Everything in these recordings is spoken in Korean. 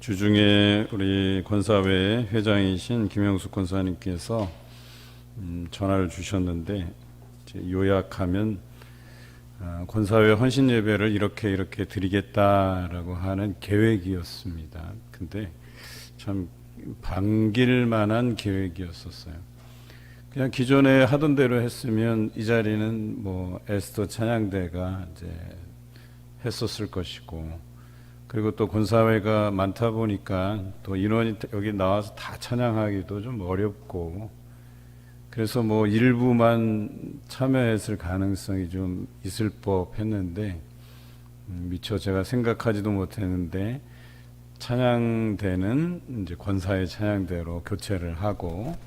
주중에 우리 권사회 회장이신 김영숙 권사님께서 전화를 주셨는데 요약하면 권사회 헌신 예배를 이렇게 드리겠다라고 하는 계획이었습니다. 근데 참 반길 만한 계획이었었어요. 그냥 기존에 하던 대로 했으면 이 자리는 뭐 에스더 찬양대가 이제 했었을 것이고, 그리고 또 권사회가 많다 보니까 또 인원이 여기 나와서 다 찬양하기도 좀 어렵고, 그래서 뭐 일부만 참여했을 가능성이 좀 있을 법 했는데, 미처 제가 생각하지도 못했는데 찬양대는 이제 권사회 찬양대로 교체를 하고,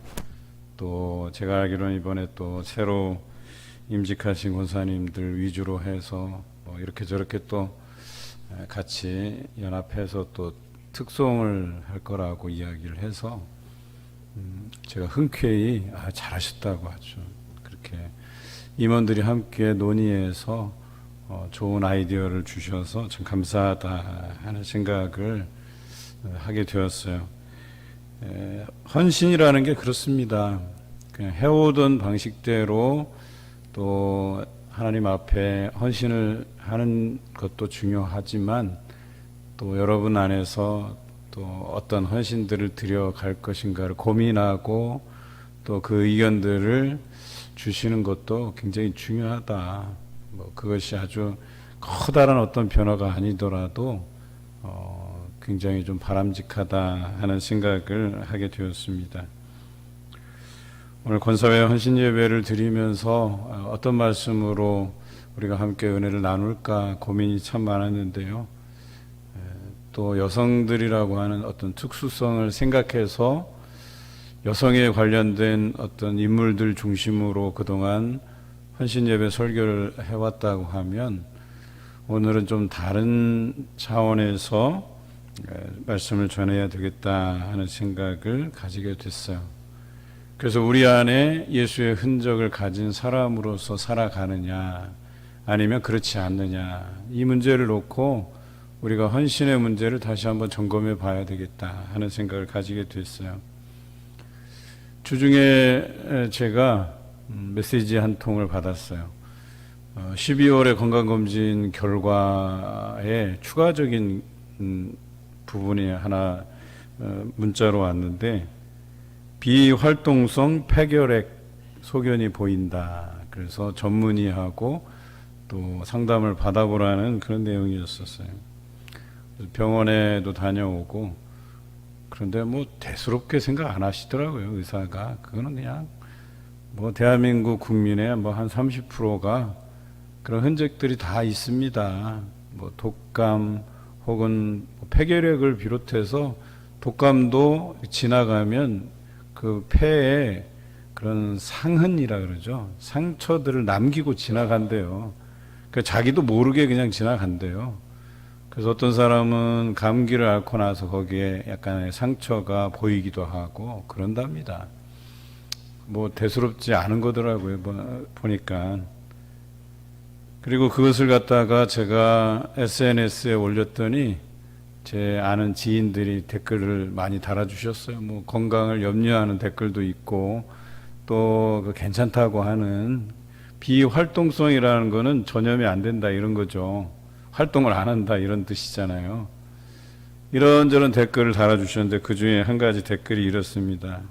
또 제가 알기로는 이번에 또 새로 임직하신 권사님들 위주로 해서 뭐 이렇게 저렇게 또 같이 연합해서 또 특송을 할 거라고 이야기를 해서 제가 흔쾌히 잘하셨다고 하죠. 그렇게 임원들이 함께 논의해서 좋은 아이디어를 주셔서 참 감사하다 하는 생각을 하게 되었어요. 헌신이라는 게 그렇습니다. 그냥 해오던 방식대로 또 하나님 앞에 헌신을 하는 것도 중요하지만, 또 여러분 안에서 또 어떤 헌신들을 드려갈 것인가를 고민하고 또 그 의견들을 주시는 것도 굉장히 중요하다. 뭐 그것이 아주 커다란 어떤 변화가 아니더라도 굉장히 좀 바람직하다 하는 생각을 하게 되었습니다. 오늘 권사회 헌신 예배를 드리면서 어떤 말씀으로 우리가 함께 은혜를 나눌까 고민이 참 많았는데요. 또 여성들이라고 하는 어떤 특수성을 생각해서 여성에 관련된 어떤 인물들 중심으로 그동안 헌신 예배 설교를 해왔다고 하면, 오늘은 좀 다른 차원에서 말씀을 전해야 되겠다 하는 생각을 가지게 됐어요. 그래서 우리 안에 예수의 흔적을 가진 사람으로서 살아가느냐 아니면 그렇지 않느냐, 이 문제를 놓고 우리가 헌신의 문제를 다시 한번 점검해 봐야 되겠다 하는 생각을 가지게 됐어요. 주중에 제가 메시지 한 통을 받았어요. 12월에 건강검진 결과에 추가적인 부분이 하나 문자로 왔는데, 비활동성 폐결핵 소견이 보인다. 그래서 전문의하고 또 상담을 받아보라는 그런 내용이었었어요. 병원에도 다녀오고, 그런데 뭐 대수롭게 생각 안 하시더라고요, 의사가. 그거는 그냥 뭐 대한민국 국민의 뭐 한 30%가 그런 흔적들이 다 있습니다. 뭐 독감 혹은 폐결핵을 비롯해서 독감도 지나가면 그 폐에 그런 상흔이라 그러죠. 상처들을 남기고 지나간대요. 그러니까 자기도 모르게 그냥 지나간대요. 그래서 어떤 사람은 감기를 앓고 나서 거기에 약간의 상처가 보이기도 하고 그런답니다. 뭐 대수롭지 않은 거더라고요, 보니까. 그리고 그것을 갖다가 제가 SNS에 올렸더니 제 아는 지인들이 댓글을 많이 달아주셨어요. 뭐 건강을 염려하는 댓글도 있고, 또 괜찮다고 하는, 비활동성이라는 거는 전염이 안 된다 이런 거죠. 활동을 안 한다 이런 뜻이잖아요. 이런저런 댓글을 달아주셨는데 그 중에 한 가지 댓글이 이렇습니다.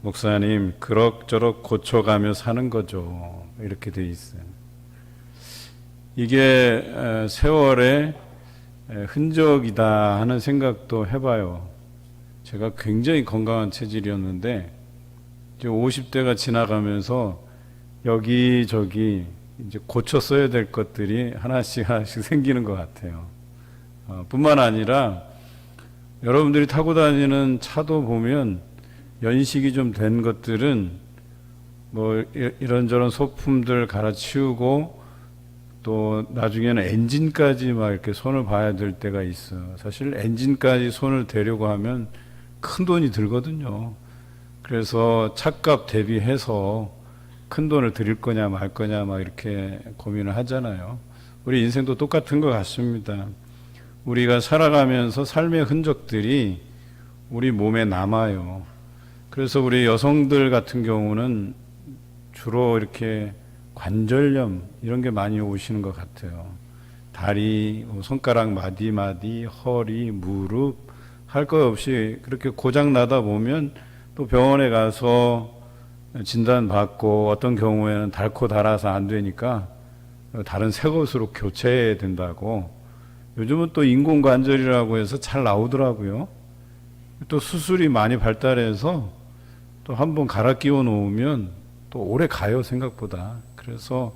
목사님, 그럭저럭 고쳐가며 사는 거죠. 이렇게 돼 있어요. 이게 세월의 흔적이다 하는 생각도 해봐요. 제가 굉장히 건강한 체질이었는데 이제 50대가 지나가면서 여기저기 이제 고쳐 써야 될 것들이 하나씩 생기는 것 같아요. 뿐만 아니라 여러분들이 타고 다니는 차도 보면 연식이 좀 된 것들은 뭐 이런저런 소품들 갈아치우고, 또 나중에는 엔진까지 막 이렇게 손을 봐야 될 때가 있어. 사실 엔진까지 손을 대려고 하면 큰 돈이 들거든요. 그래서 차값 대비해서 큰 돈을 들일 거냐 말 거냐 막 이렇게 고민을 하잖아요. 우리 인생도 똑같은 것 같습니다. 우리가 살아가면서 삶의 흔적들이 우리 몸에 남아요. 그래서 우리 여성들 같은 경우는 주로 이렇게 관절염 이런 게 많이 오시는 것 같아요. 다리, 손가락 마디마디, 허리, 무릎 할 것 없이 그렇게 고장 나다 보면 또 병원에 가서 진단 받고 어떤 경우에는 닳고 닳아서 안 되니까 다른 새 것으로 교체해야 된다고. 요즘은 또 인공관절이라고 해서 잘 나오더라고요. 또 수술이 많이 발달해서 또 한번 갈아 끼워 놓으면 또 오래 가요, 생각보다. 그래서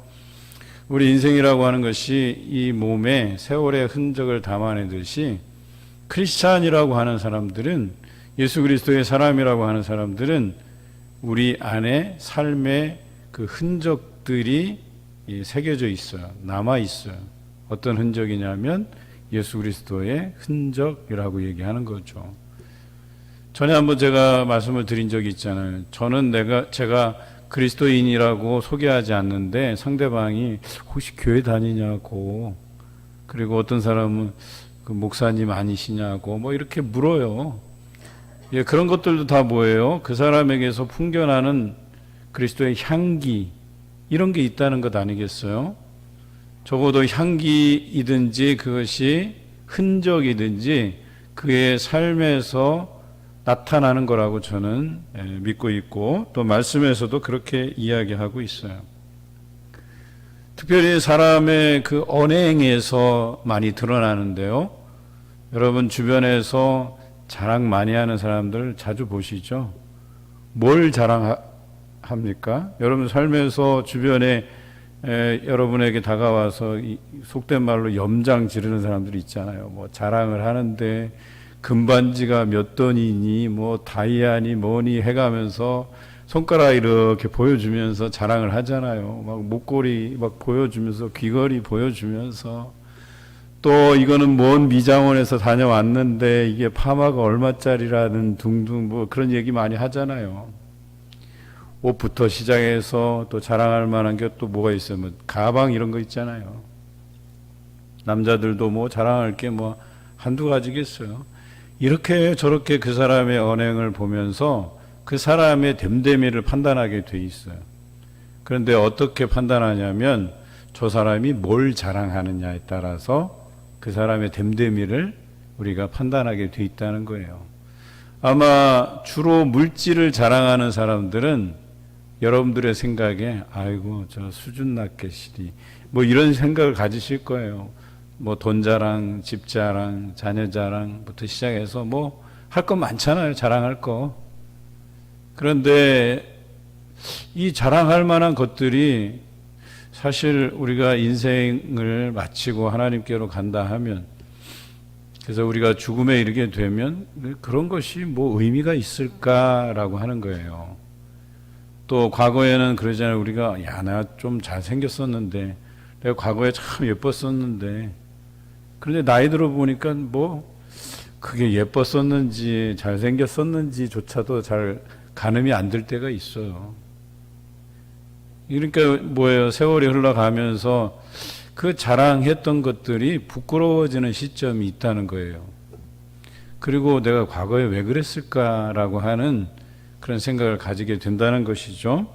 우리 인생이라고 하는 것이 이 몸에 세월의 흔적을 담아내듯이 크리스찬이라고 하는 사람들은, 예수 그리스도의 사람이라고 하는 사람들은 우리 안에 삶의 그 흔적들이 새겨져 있어요. 남아 있어요. 어떤 흔적이냐면 예수 그리스도의 흔적이라고 얘기하는 거죠. 전에 한번 제가 말씀을 드린 적이 있잖아요. 저는 제가 그리스도인이라고 소개하지 않는데 상대방이 혹시 교회 다니냐고, 그리고 어떤 사람은 그 목사님 아니시냐고 뭐 이렇게 물어요. 예, 그런 것들도 다 뭐예요? 그 사람에게서 풍겨나는 그리스도의 향기, 이런 게 있다는 것 아니겠어요? 적어도 향기이든지 그것이 흔적이든지 그의 삶에서 나타나는 거라고 저는 믿고 있고, 또 말씀에서도 그렇게 이야기하고 있어요. 특별히 사람의 그 언행에서 많이 드러나는데요. 여러분 주변에서 자랑 많이 하는 사람들 자주 보시죠? 뭘 자랑합니까? 여러분 삶에서 주변에 여러분에게 다가와서 속된 말로 염장 지르는 사람들이 있잖아요. 뭐 자랑을 하는데 금반지가 몇 돈이니 뭐 다이아니 뭐니 해가면서 손가락 이렇게 보여주면서 자랑을 하잖아요. 막 목걸이 막 보여주면서 귀걸이 보여주면서, 또 이거는 먼 미장원에서 다녀왔는데 이게 파마가 얼마짜리라는 둥둥 뭐 그런 얘기 많이 하잖아요. 옷부터 시작해서 또 자랑할 만한 게 또 뭐가 있어요? 뭐 가방 이런 거 있잖아요. 남자들도 뭐 자랑할 게 뭐 한두 가지겠어요. 이렇게 저렇게 그 사람의 언행을 보면서 그 사람의 됨됨이를 판단하게 돼 있어요. 그런데 어떻게 판단하냐면 저 사람이 뭘 자랑하느냐에 따라서 그 사람의 됨됨이를 우리가 판단하게 돼 있다는 거예요. 아마 주로 물질을 자랑하는 사람들은 여러분들의 생각에 아이고 저 수준 낮게 시리 뭐 이런 생각을 가지실 거예요. 뭐 돈 자랑, 집 자랑, 자녀 자랑부터 시작해서 뭐 할 거 많잖아요. 자랑할 거. 그런데 이 자랑할 만한 것들이 사실 우리가 인생을 마치고 하나님께로 간다 하면, 그래서 우리가 죽음에 이르게 되면 그런 것이 뭐 의미가 있을까라고 하는 거예요. 또 과거에는 그러잖아요. 우리가 야, 나 좀 잘생겼었는데, 내가 과거에 참 예뻤었는데, 그런데 나이 들어 보니까 뭐 그게 예뻤었는지 잘생겼었는지조차도 잘 가늠이 안 될 때가 있어요. 그러니까 뭐예요? 세월이 흘러가면서 그 자랑했던 것들이 부끄러워지는 시점이 있다는 거예요. 그리고 내가 과거에 왜 그랬을까라고 하는 그런 생각을 가지게 된다는 것이죠.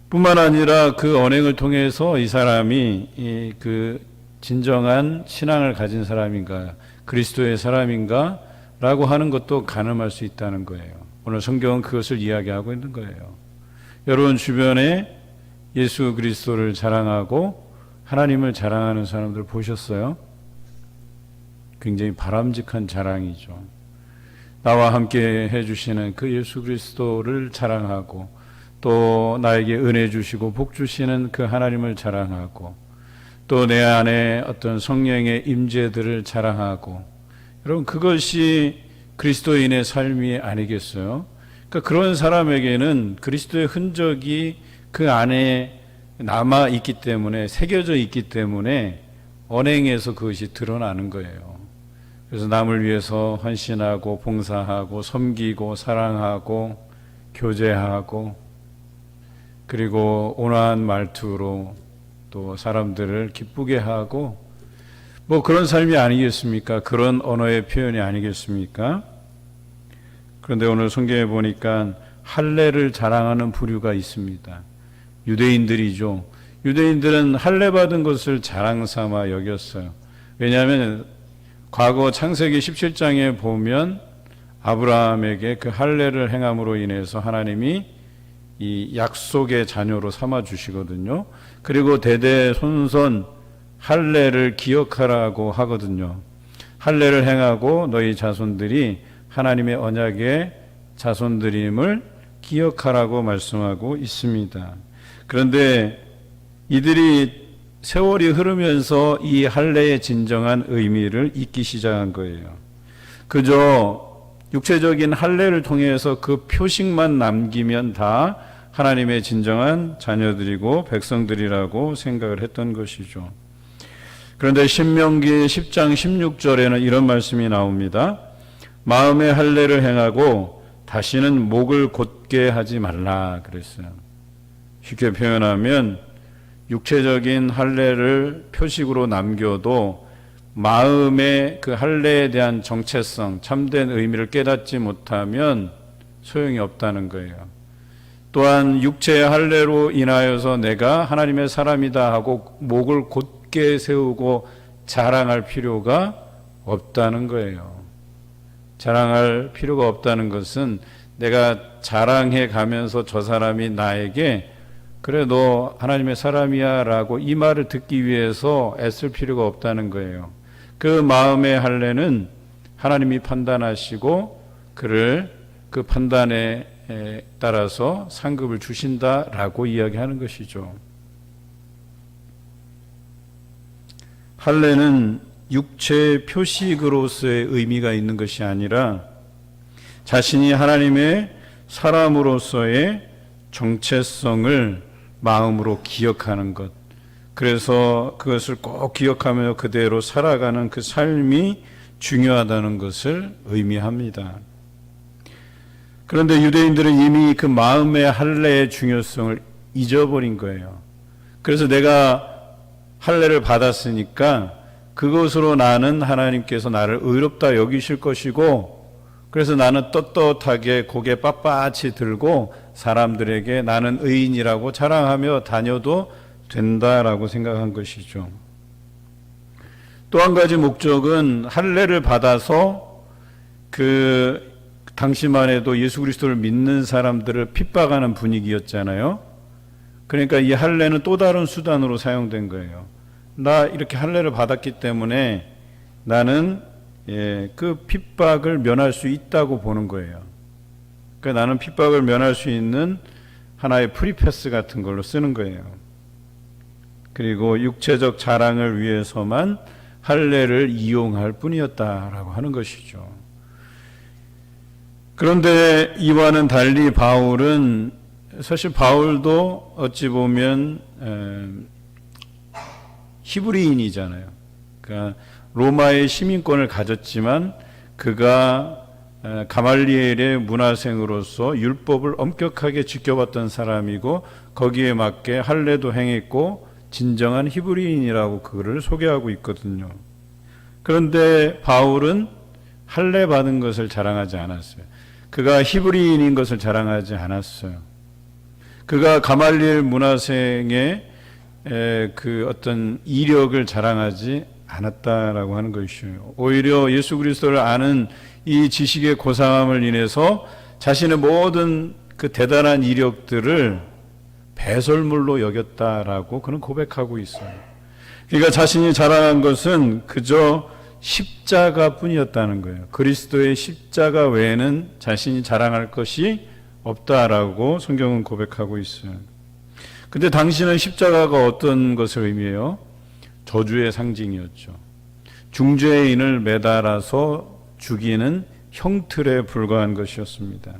뿐만 아니라 그 언행을 통해서 이 사람이 그 진정한 신앙을 가진 사람인가, 그리스도의 사람인가 라고 하는 것도 가늠할 수 있다는 거예요. 오늘 성경은 그것을 이야기하고 있는 거예요. 여러분 주변에 예수 그리스도를 자랑하고 하나님을 자랑하는 사람들 보셨어요? 굉장히 바람직한 자랑이죠. 나와 함께 해주시는 그 예수 그리스도를 자랑하고, 또 나에게 은혜 주시고 복 주시는 그 하나님을 자랑하고, 또 내 안에 어떤 성령의 임재들을 자랑하고, 여러분 그것이 그리스도인의 삶이 아니겠어요? 그러니까 그런 사람에게는 그리스도의 흔적이 그 안에 남아 있기 때문에, 새겨져 있기 때문에 언행에서 그것이 드러나는 거예요. 그래서 남을 위해서 헌신하고 봉사하고 섬기고 사랑하고 교제하고, 그리고 온화한 말투로 또 사람들을 기쁘게 하고, 뭐 그런 삶이 아니겠습니까? 그런 언어의 표현이 아니겠습니까? 그런데 오늘 성경에 보니까 할례를 자랑하는 부류가 있습니다. 유대인들이죠. 유대인들은 할례 받은 것을 자랑 삼아 여겼어요. 왜냐하면 과거 창세기 17장에 보면 아브라함에게 그 할례를 행함으로 인해서 하나님이 이 약속의 자녀로 삼아 주시거든요. 그리고 대대손손 할례를 기억하라고 하거든요. 할례를 행하고 너희 자손들이 하나님의 언약의 자손들임을 기억하라고 말씀하고 있습니다. 그런데 이들이 세월이 흐르면서 이 할례의 진정한 의미를 잊기 시작한 거예요. 그저 육체적인 할례를 통해서 그 표식만 남기면 다 하나님의 진정한 자녀들이고 백성들이라고 생각을 했던 것이죠. 그런데 신명기 10장 16절에는 이런 말씀이 나옵니다. 마음의 할례를 행하고 다시는 목을 곧게 하지 말라 그랬어요. 쉽게 표현하면 육체적인 할례를 표식으로 남겨도 마음의 그 할례에 대한 정체성, 참된 의미를 깨닫지 못하면 소용이 없다는 거예요. 또한 육체의 할례로 인하여서 내가 하나님의 사람이다 하고 목을 곧게 세우고 자랑할 필요가 없다는 거예요. 자랑할 필요가 없다는 것은 내가 자랑해 가면서 저 사람이 나에게 그래 너 하나님의 사람이야 라고 이 말을 듣기 위해서 애쓸 필요가 없다는 거예요. 그 마음의 할례는 하나님이 판단하시고 그를 그 판단에 따라서 상급을 주신다라고 이야기하는 것이죠. 할례는 육체의 표식으로서의 의미가 있는 것이 아니라 자신이 하나님의 사람으로서의 정체성을 마음으로 기억하는 것. 그래서 그것을 꼭 기억하며 그대로 살아가는 그 삶이 중요하다는 것을 의미합니다. 그런데 유대인들은 이미 그 마음의 할례의 중요성을 잊어버린 거예요. 그래서 내가 할례를 받았으니까 그것으로 나는 하나님께서 나를 의롭다 여기실 것이고 그래서 나는 떳떳하게 고개 빳빳이 들고 사람들에게 나는 의인이라고 자랑하며 다녀도 된다라고 생각한 것이죠. 또 한 가지 목적은 할례를 받아서 그 당시만 해도 예수 그리스도를 믿는 사람들을 핍박하는 분위기였잖아요. 그러니까 이 할례는 또 다른 수단으로 사용된 거예요. 나 이렇게 할례를 받았기 때문에 나는 그 핍박을 면할 수 있다고 보는 거예요. 그러니까 나는 핍박을 면할 수 있는 하나의 프리패스 같은 걸로 쓰는 거예요. 그리고 육체적 자랑을 위해서만 할례를 이용할 뿐이었다라고 하는 것이죠. 그런데 이와는 달리 바울은 사실 바울도 어찌 보면 히브리인이잖아요. 그러니까 로마의 시민권을 가졌지만 그가 가말리엘의 문화생으로서 율법을 엄격하게 지켜봤던 사람이고 거기에 맞게 할례도 행했고 진정한 히브리인이라고 그를 소개하고 있거든요. 그런데 바울은 할례 받은 것을 자랑하지 않았어요. 그가 히브리인인 것을 자랑하지 않았어요. 그가 가말리엘 문화생의 그 어떤 이력을 자랑하지 않았다라고 하는 것이에요. 오히려 예수 그리스도를 아는 이 지식의 고상함을 인해서 자신의 모든 그 대단한 이력들을 배설물로 여겼다라고 그는 고백하고 있어요. 그러니까 자신이 자랑한 것은 그저 십자가뿐이었다는 거예요. 그리스도의 십자가 외에는 자신이 자랑할 것이 없다라고 성경은 고백하고 있어요. 근데 당시는 십자가가 어떤 것을 의미해요? 저주의 상징이었죠. 중죄인을 매달아서 죽이는 형틀에 불과한 것이었습니다.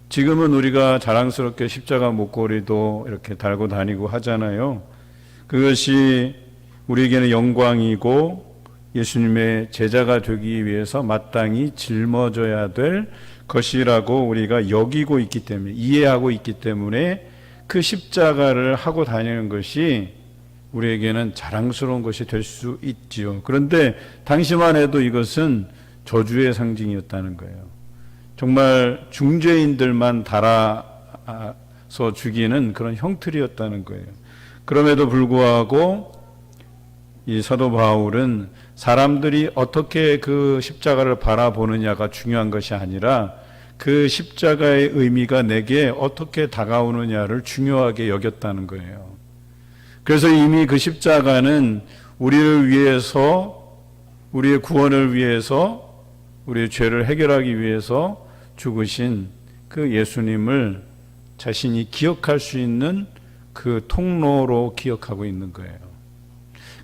지금은 우리가 자랑스럽게 십자가 목걸이도 이렇게 달고 다니고 하잖아요. 그것이 우리에게는 영광이고 예수님의 제자가 되기 위해서 마땅히 짊어져야 될 것이라고 우리가 여기고 있기 때문에, 이해하고 있기 때문에 그 십자가를 하고 다니는 것이 우리에게는 자랑스러운 것이 될 수 있지요. 그런데 당시만 해도 이것은 저주의 상징이었다는 거예요. 정말 중죄인들만 달아서 죽이는 그런 형틀이었다는 거예요. 그럼에도 불구하고 이 사도 바울은 사람들이 어떻게 그 십자가를 바라보느냐가 중요한 것이 아니라 그 십자가의 의미가 내게 어떻게 다가오느냐를 중요하게 여겼다는 거예요. 그래서 이미 그 십자가는 우리를 위해서, 우리의 구원을 위해서, 우리의 죄를 해결하기 위해서 죽으신 그 예수님을 자신이 기억할 수 있는 그 통로로 기억하고 있는 거예요.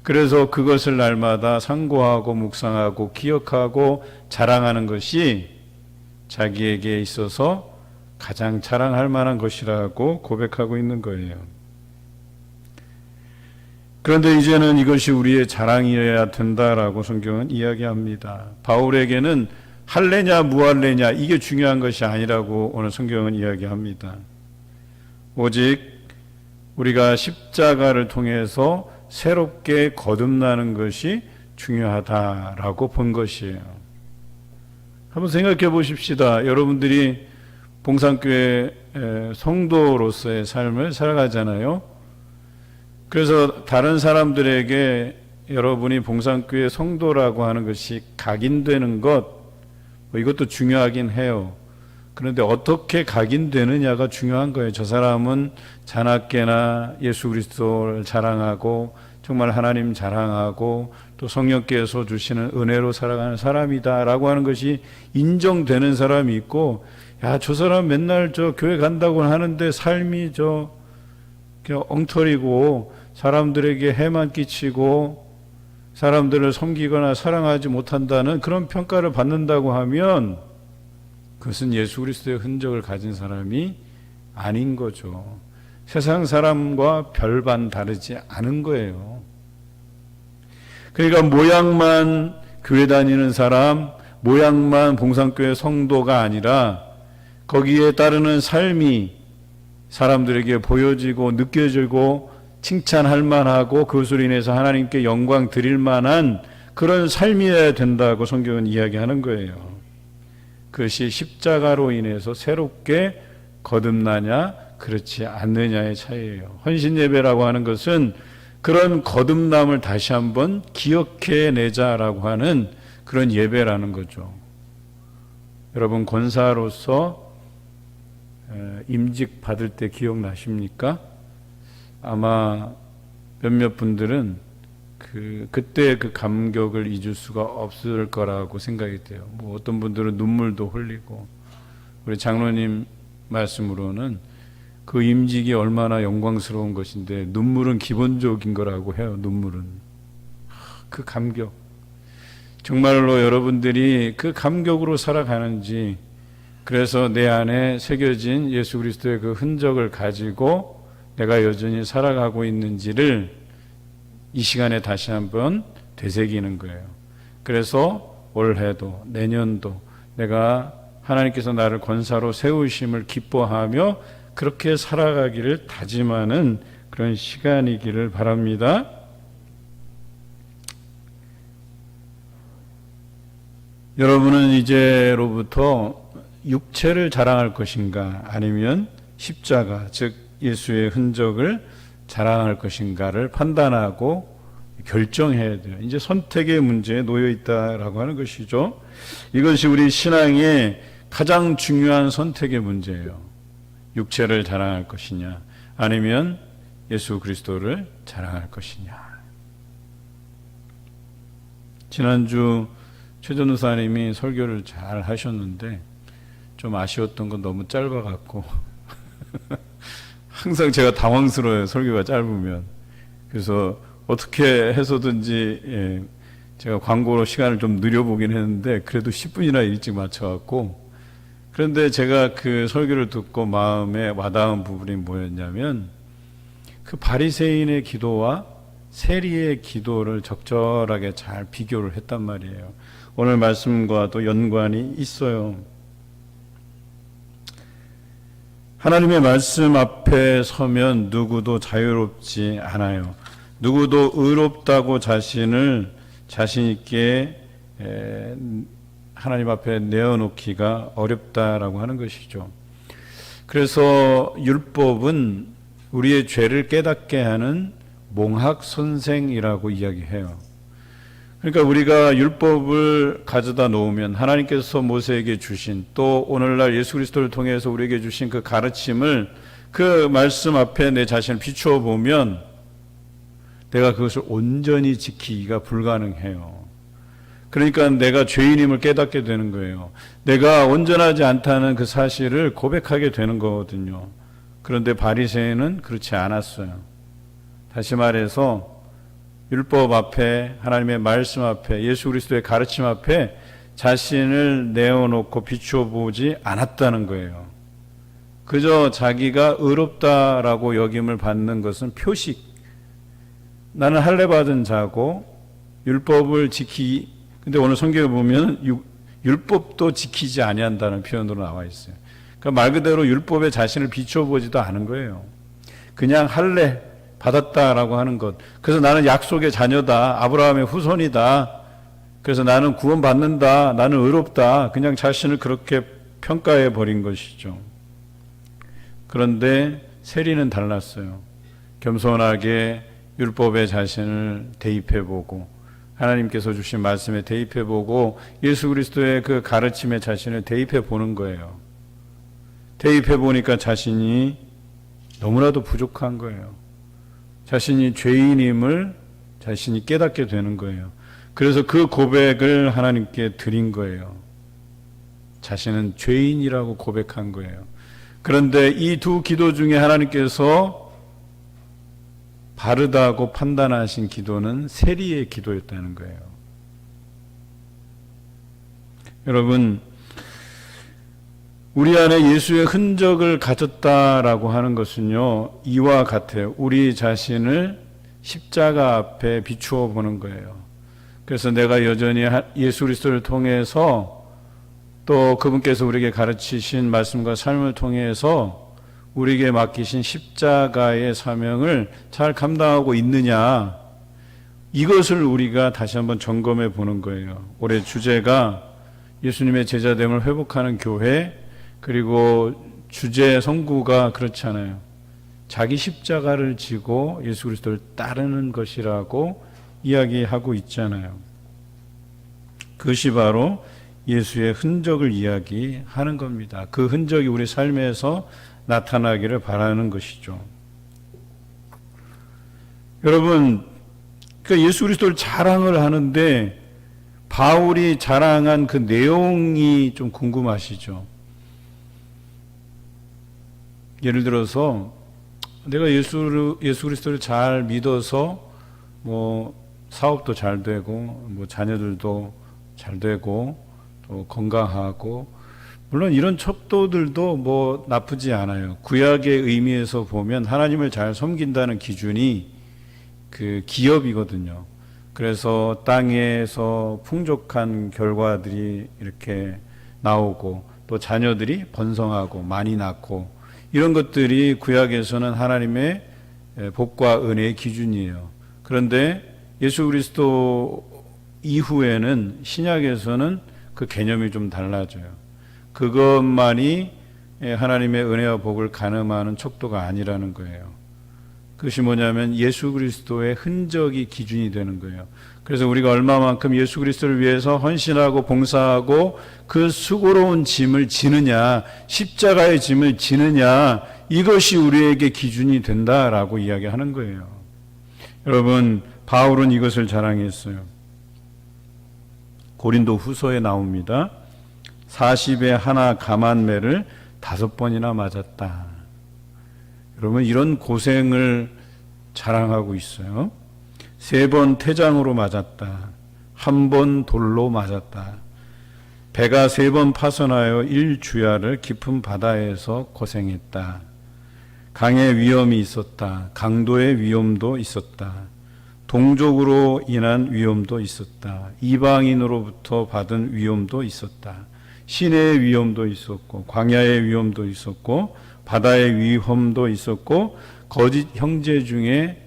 그래서 그것을 날마다 상고하고 묵상하고 기억하고 자랑하는 것이 자기에게 있어서 가장 자랑할 만한 것이라고 고백하고 있는 거예요. 그런데 이제는 이것이 우리의 자랑이어야 된다라고 성경은 이야기합니다. 바울에게는 할례냐 무할례냐 이게 중요한 것이 아니라고 오늘 성경은 이야기합니다. 오직 우리가 십자가를 통해서 새롭게 거듭나는 것이 중요하다라고 본 것이에요. 한번 생각해 보십시다. 여러분들이 봉산교회 성도로서의 삶을 살아가잖아요. 그래서 다른 사람들에게 여러분이 봉산교회 성도라고 하는 것이 각인되는 것, 이것도 중요하긴 해요. 그런데 어떻게 각인되느냐가 중요한 거예요. 저 사람은 자나깨나 예수 그리스도를 자랑하고 정말 하나님 자랑하고 또 성령께서 주시는 은혜로 살아가는 사람이다라고 하는 것이 인정되는 사람이 있고, 야, 저 사람 맨날 저 교회 간다고 하는데 삶이 저 엉터리고 사람들에게 해만 끼치고 사람들을 섬기거나 사랑하지 못한다는 그런 평가를 받는다고 하면 그것은 예수 그리스도의 흔적을 가진 사람이 아닌 거죠. 세상 사람과 별반 다르지 않은 거예요. 그러니까 모양만 교회 다니는 사람, 모양만 봉산교회 성도가 아니라 거기에 따르는 삶이 사람들에게 보여지고 느껴지고 칭찬할 만하고 그것으로 인해서 하나님께 영광 드릴 만한 그런 삶이어야 된다고 성경은 이야기하는 거예요. 그것이 십자가로 인해서 새롭게 거듭나냐 그렇지 않느냐의 차이예요. 헌신 예배라고 하는 것은 그런 거듭남을 다시 한번 기억해내자라고 하는 그런 예배라는 거죠. 여러분 권사로서 임직 받을 때 기억나십니까? 아마 몇몇 분들은 그때 그 감격을 잊을 수가 없을 거라고 생각이 돼요. 뭐 어떤 분들은 눈물도 흘리고, 우리 장로님 말씀으로는 그 임직이 얼마나 영광스러운 것인데 눈물은 기본적인 거라고 해요. 눈물은 그 감격, 정말로 여러분들이 그 감격으로 살아가는지, 그래서 내 안에 새겨진 예수 그리스도의 그 흔적을 가지고 내가 여전히 살아가고 있는지를 이 시간에 다시 한번 되새기는 거예요. 그래서 올해도 내년도 내가 하나님께서 나를 권사로 세우심을 기뻐하며 그렇게 살아가기를 다짐하는 그런 시간이기를 바랍니다. 여러분은 이제로부터 육체를 자랑할 것인가 아니면 십자가 즉 예수의 흔적을 자랑할 것인가를 판단하고 결정해야 돼요. 이제 선택의 문제에 놓여 있다라고 하는 것이죠. 이것이 우리 신앙의 가장 중요한 선택의 문제예요. 육체를 자랑할 것이냐 아니면 예수 그리스도를 자랑할 것이냐. 지난주 최 전도사님이 설교를 잘 하셨는데 좀 아쉬웠던 건 너무 짧아갖고 항상 제가 당황스러워요. 설교가 짧으면. 그래서 어떻게 해서든지 제가 광고로 시간을 좀 늘려보긴 했는데 그래도 10분이나 일찍 맞춰갖고, 그런데 제가 그 설교를 듣고 마음에 와닿은 부분이 뭐였냐면 그 바리새인의 기도와 세리의 기도를 적절하게 잘 비교를 했단 말이에요. 오늘 말씀과도 연관이 있어요. 하나님의 말씀 앞에 서면 누구도 자유롭지 않아요. 누구도 의롭다고 자신을 자신 있게 하나님 앞에 내어놓기가 어렵다라고 하는 것이죠. 그래서 율법은 우리의 죄를 깨닫게 하는 몽학 선생이라고 이야기해요. 그러니까 우리가 율법을 가져다 놓으면 하나님께서 모세에게 주신, 또 오늘날 예수 그리스도를 통해서 우리에게 주신 그 가르침을, 그 말씀 앞에 내 자신을 비추어 보면 내가 그것을 온전히 지키기가 불가능해요. 그러니까 내가 죄인임을 깨닫게 되는 거예요. 내가 온전하지 않다는 그 사실을 고백하게 되는 거거든요. 그런데 바리새인은 그렇지 않았어요. 다시 말해서 율법 앞에, 하나님의 말씀 앞에, 예수 그리스도의 가르침 앞에 자신을 내어놓고 비추어 보지 않았다는 거예요. 그저 자기가 의롭다라고 여김을 받는 것은 표식. 나는 할례 받은 자고 율법을 근데 오늘 성경에 보면 율법도 지키지 아니한다는 표현으로 나와 있어요. 그러니까 말 그대로 율법에 자신을 비추어 보지도 않은 거예요. 그냥 할례 받았다라고 하는 것. 그래서 나는 약속의 자녀다. 아브라함의 후손이다. 그래서 나는 구원받는다. 나는 의롭다. 그냥 자신을 그렇게 평가해 버린 것이죠. 그런데 세리는 달랐어요. 겸손하게 율법에 자신을 대입해보고 하나님께서 주신 말씀에 대입해보고 예수 그리스도의 그 가르침에 자신을 대입해보는 거예요. 대입해보니까 자신이 너무나도 부족한 거예요. 자신이 죄인임을 자신이 깨닫게 되는 거예요. 그래서 그 고백을 하나님께 드린 거예요. 자신은 죄인이라고 고백한 거예요. 그런데 이 두 기도 중에 하나님께서 바르다고 판단하신 기도는 세리의 기도였다는 거예요. 여러분, 우리 안에 예수의 흔적을 가졌다라고 하는 것은요, 이와 같아요. 우리 자신을 십자가 앞에 비추어 보는 거예요. 그래서 내가 여전히 예수 그리스도를 통해서 또 그분께서 우리에게 가르치신 말씀과 삶을 통해서 우리에게 맡기신 십자가의 사명을 잘 감당하고 있느냐, 이것을 우리가 다시 한번 점검해 보는 거예요. 올해 주제가 예수님의 제자됨을 회복하는 교회, 그리고 주제 성구가 그렇잖아요. 자기 십자가를 지고 예수 그리스도를 따르는 것이라고 이야기하고 있잖아요. 그것이 바로 예수의 흔적을 이야기하는 겁니다. 그 흔적이 우리 삶에서 나타나기를 바라는 것이죠. 여러분, 그러니까 예수 그리스도를 자랑을 하는데 바울이 자랑한 그 내용이 좀 궁금하시죠? 예를 들어서 내가 예수 그리스도를 잘 믿어서 뭐 사업도 잘 되고 뭐 자녀들도 잘 되고 또 건강하고, 물론 이런 척도들도 뭐 나쁘지 않아요. 구약의 의미에서 보면 하나님을 잘 섬긴다는 기준이 그 기업이거든요. 그래서 땅에서 풍족한 결과들이 이렇게 나오고 또 자녀들이 번성하고 많이 낳고, 이런 것들이 구약에서는 하나님의 복과 은혜의 기준이에요. 그런데 예수 그리스도 이후에는 신약에서는 그 개념이 좀 달라져요. 그것만이 하나님의 은혜와 복을 가늠하는 척도가 아니라는 거예요. 그것이 뭐냐면 예수 그리스도의 흔적이 기준이 되는 거예요. 그래서 우리가 얼마만큼 예수 그리스도를 위해서 헌신하고 봉사하고 그 수고로운 짐을 지느냐, 십자가의 짐을 지느냐, 이것이 우리에게 기준이 된다라고 이야기하는 거예요. 여러분, 바울은 이것을 자랑했어요. 고린도 후서에 나옵니다. 40에 하나 감한매를 5번이나 맞았다. 여러분, 이런 고생을 자랑하고 있어요. 3번 태장으로 맞았다. 1번 돌로 맞았다. 배가 3번 파손하여 1주야를 깊은 바다에서 고생했다. 강의 위험이 있었다. 강도의 위험도 있었다. 동족으로 인한 위험도 있었다. 이방인으로부터 받은 위험도 있었다. 시내의 위험도 있었고 광야의 위험도 있었고 바다의 위험도 있었고 거짓 형제 중에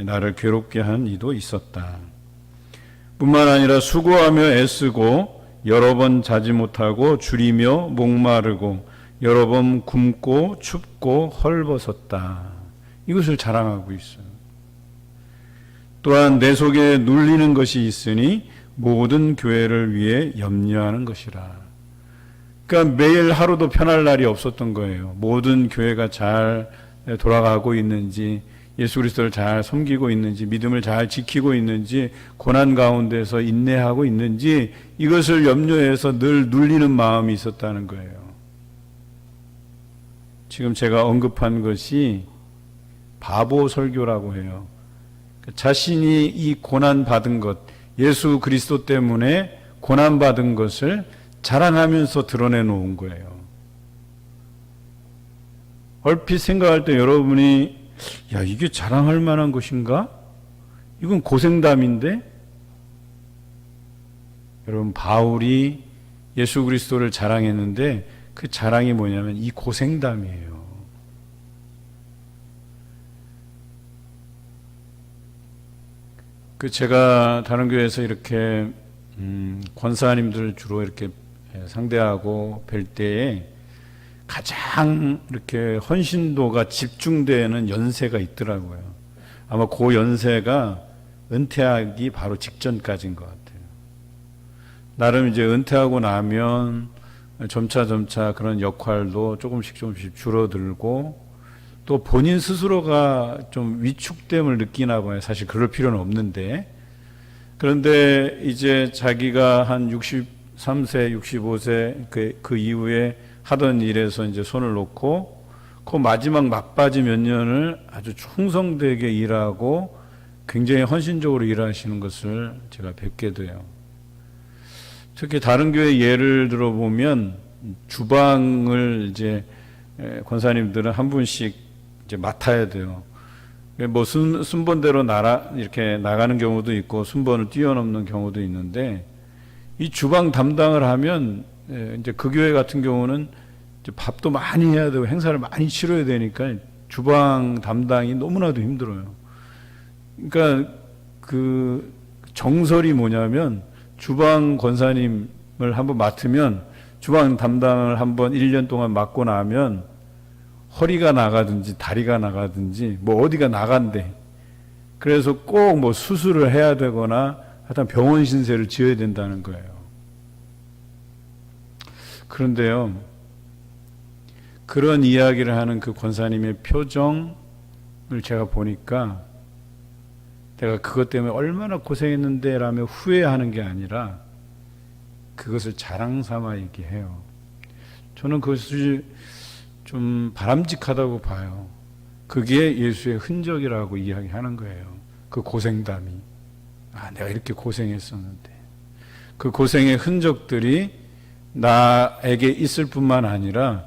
나를 괴롭게 한 이도 있었다. 뿐만 아니라 수고하며 애쓰고 여러 번 자지 못하고 줄이며 목마르고 여러 번 굶고 춥고 헐벗었다. 이것을 자랑하고 있어요. 또한 내 속에 눌리는 것이 있으니 모든 교회를 위해 염려하는 것이라. 그러니까 매일 하루도 편할 날이 없었던 거예요. 모든 교회가 잘 돌아가고 있는지, 예수 그리스도를 잘 섬기고 있는지, 믿음을 잘 지키고 있는지, 고난 가운데서 인내하고 있는지, 이것을 염려해서 늘 눌리는 마음이 있었다는 거예요. 지금 제가 언급한 것이 바보 설교라고 해요. 자신이 이 고난 받은 것, 예수 그리스도 때문에 고난 받은 것을 자랑하면서 드러내 놓은 거예요. 얼핏 생각할 때 여러분이 야, 이게 자랑할 만한 것인가? 이건 고생담인데? 여러분, 바울이 예수 그리스도를 자랑했는데 그 자랑이 뭐냐면 이 고생담이에요. 제가 다른 교회에서 이렇게 권사님들 주로 이렇게 상대하고 뵐 때에 가장 이렇게 헌신도가 집중되는 연세가 있더라고요. 아마 그 연세가 은퇴하기 바로 직전까지인 것 같아요. 나름 이제 은퇴하고 나면 점차 그런 역할도 조금씩 줄어들고 또 본인 스스로가 좀 위축됨을 느끼나 봐요. 사실 그럴 필요는 없는데. 그런데 이제 자기가 한 63세, 65세 그 이후에 하던 일에서 이제 손을 놓고 그 마지막 막바지 몇 년을 아주 충성되게 일하고 굉장히 헌신적으로 일하시는 것을 제가 뵙게 돼요. 특히 다른 교회 예를 들어보면 주방을 이제 권사님들은 한 분씩 이제 맡아야 돼요. 뭐 순번대로 이렇게 나가는 경우도 있고 순번을 뛰어넘는 경우도 있는데 이 주방 담당을 하면 이제 그 교회 같은 경우는 이제 밥도 많이 해야 되고 행사를 많이 치러야 되니까 주방 담당이 너무나도 힘들어요. 그러니까 그 정설이 뭐냐면 주방 권사님을 한번 맡으면 주방 담당을 한번 1년 동안 맡고 나면 허리가 나가든지 다리가 나가든지 뭐 어디가 나간대. 그래서 꼭 뭐 수술을 해야 되거나 하여튼 병원 신세를 지어야 된다는 거예요. 그런데요, 그런 이야기를 하는 그 권사님의 표정을 제가 보니까 내가 그것 때문에 얼마나 고생했는데 라며 후회하는 게 아니라 그것을 자랑 삼아 얘기해요. 저는 그것이 좀 바람직하다고 봐요. 그게 예수의 흔적이라고 이야기하는 거예요. 그 고생담이. 내가 이렇게 고생했었는데. 그 고생의 흔적들이 나에게 있을 뿐만 아니라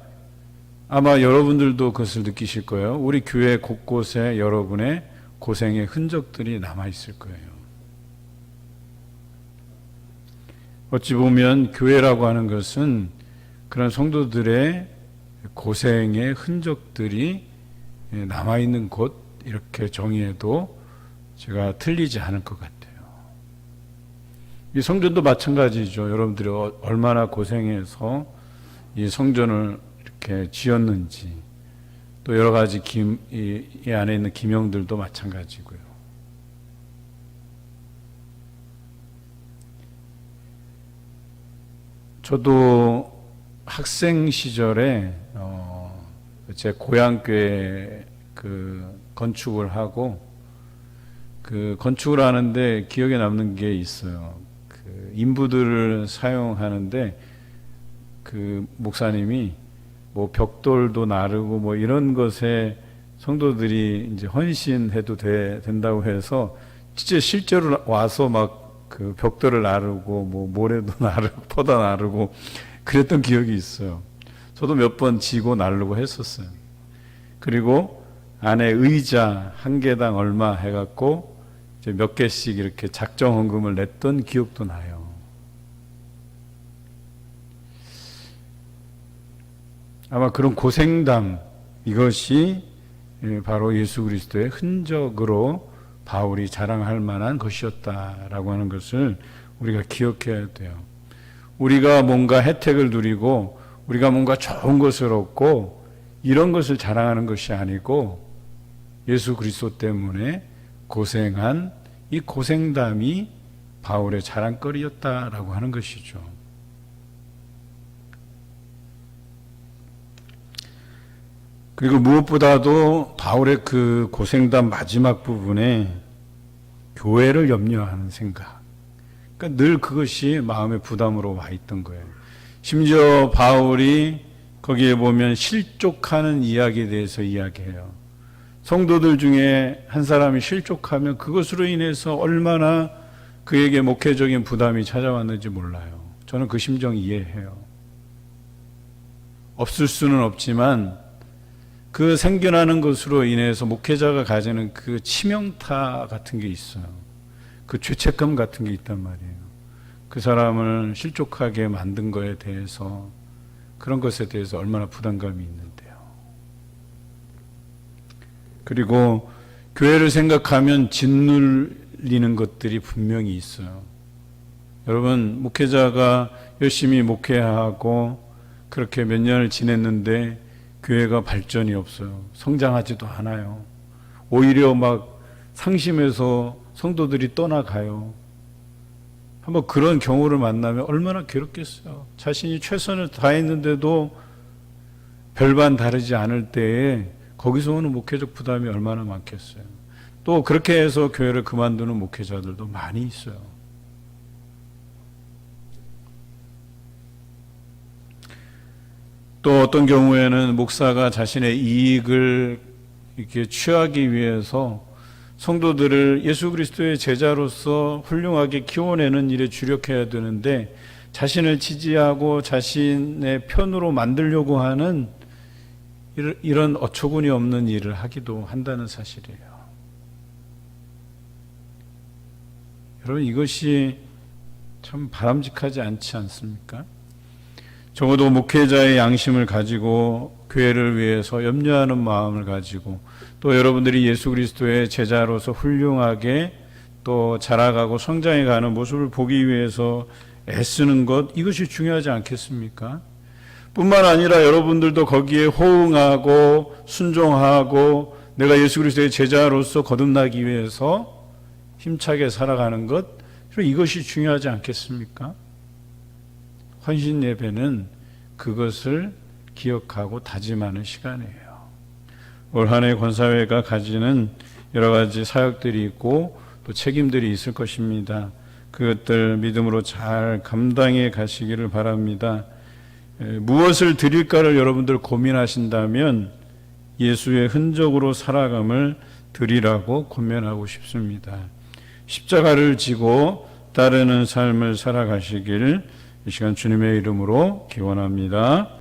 아마 여러분들도 그것을 느끼실 거예요. 우리 교회 곳곳에 여러분의 고생의 흔적들이 남아있을 거예요. 어찌 보면 교회라고 하는 것은 그런 성도들의 고생의 흔적들이 남아있는 곳, 이렇게 정의해도 제가 틀리지 않을 것 같아요. 이 성전도 마찬가지죠. 여러분들이 얼마나 고생해서 이 성전을 이렇게 지었는지, 또 여러 가지 이 안에 있는 기명들도 마찬가지고요. 저도 학생 시절에 제 고향교회 건축을 하고 건축을 하는데 기억에 남는 게 있어요. 인부들을 사용하는데 목사님이 뭐 벽돌도 나르고 뭐 이런 것에 성도들이 이제 헌신해도 된다고 해서 진짜 실제로 와서 막 벽돌을 나르고 뭐 모래도 나르고 퍼다 나르고 그랬던 기억이 있어요. 저도 몇 번 지고 나르고 했었어요. 그리고 안에 의자 한 개당 얼마 해갖고 이제 몇 개씩 이렇게 작정 헌금을 냈던 기억도 나요. 아마 그런 고생담, 이것이 바로 예수 그리스도의 흔적으로 바울이 자랑할 만한 것이었다라고 하는 것을 우리가 기억해야 돼요. 우리가 뭔가 혜택을 누리고 우리가 뭔가 좋은 것을 얻고 이런 것을 자랑하는 것이 아니고 예수 그리스도 때문에 고생한 이 고생담이 바울의 자랑거리였다라고 하는 것이죠. 그리고 무엇보다도 바울의 그 고생담 마지막 부분에 교회를 염려하는 생각. 그러니까 늘 그것이 마음의 부담으로 와 있던 거예요. 심지어 바울이 거기에 보면 실족하는 이야기에 대해서 이야기해요. 성도들 중에 한 사람이 실족하면 그것으로 인해서 얼마나 그에게 목회적인 부담이 찾아왔는지 몰라요. 저는 그 심정 이해해요. 없을 수는 없지만 그 생겨나는 것으로 인해서 목회자가 가지는 그 치명타 같은 게 있어요. 그 죄책감 같은 게 있단 말이에요. 그 사람을 실족하게 만든 거에 대해서, 그런 것에 대해서 얼마나 부담감이 있는데요. 그리고 교회를 생각하면 짓눌리는 것들이 분명히 있어요. 여러분, 목회자가 열심히 목회하고 그렇게 몇 년을 지냈는데 교회가 발전이 없어요. 성장하지도 않아요. 오히려 막 상심해서 성도들이 떠나가요. 한번 그런 경우를 만나면 얼마나 괴롭겠어요. 자신이 최선을 다했는데도 별반 다르지 않을 때에 거기서 오는 목회적 부담이 얼마나 많겠어요. 또 그렇게 해서 교회를 그만두는 목회자들도 많이 있어요. 또 어떤 경우에는 목사가 자신의 이익을 이렇게 취하기 위해서 성도들을 예수 그리스도의 제자로서 훌륭하게 키워내는 일에 주력해야 되는데 자신을 지지하고 자신의 편으로 만들려고 하는 이런 어처구니 없는 일을 하기도 한다는 사실이에요. 여러분, 이것이 참 바람직하지 않지 않습니까? 적어도 목회자의 양심을 가지고 교회를 위해서 염려하는 마음을 가지고 또 여러분들이 예수 그리스도의 제자로서 훌륭하게 또 자라가고 성장해가는 모습을 보기 위해서 애쓰는 것, 이것이 중요하지 않겠습니까? 뿐만 아니라 여러분들도 거기에 호응하고 순종하고 내가 예수 그리스도의 제자로서 거듭나기 위해서 힘차게 살아가는 것, 이것이 중요하지 않겠습니까? 헌신 예배는 그것을 기억하고 다짐하는 시간이에요. 올 한 해 권사회가 가지는 여러 가지 사역들이 있고 또 책임들이 있을 것입니다. 그것들 믿음으로 잘 감당해 가시기를 바랍니다. 무엇을 드릴까를 여러분들 고민하신다면 예수의 흔적으로 살아감을 드리라고 권면하고 싶습니다. 십자가를 지고 따르는 삶을 살아가시길 이 시간 주님의 이름으로 기원합니다.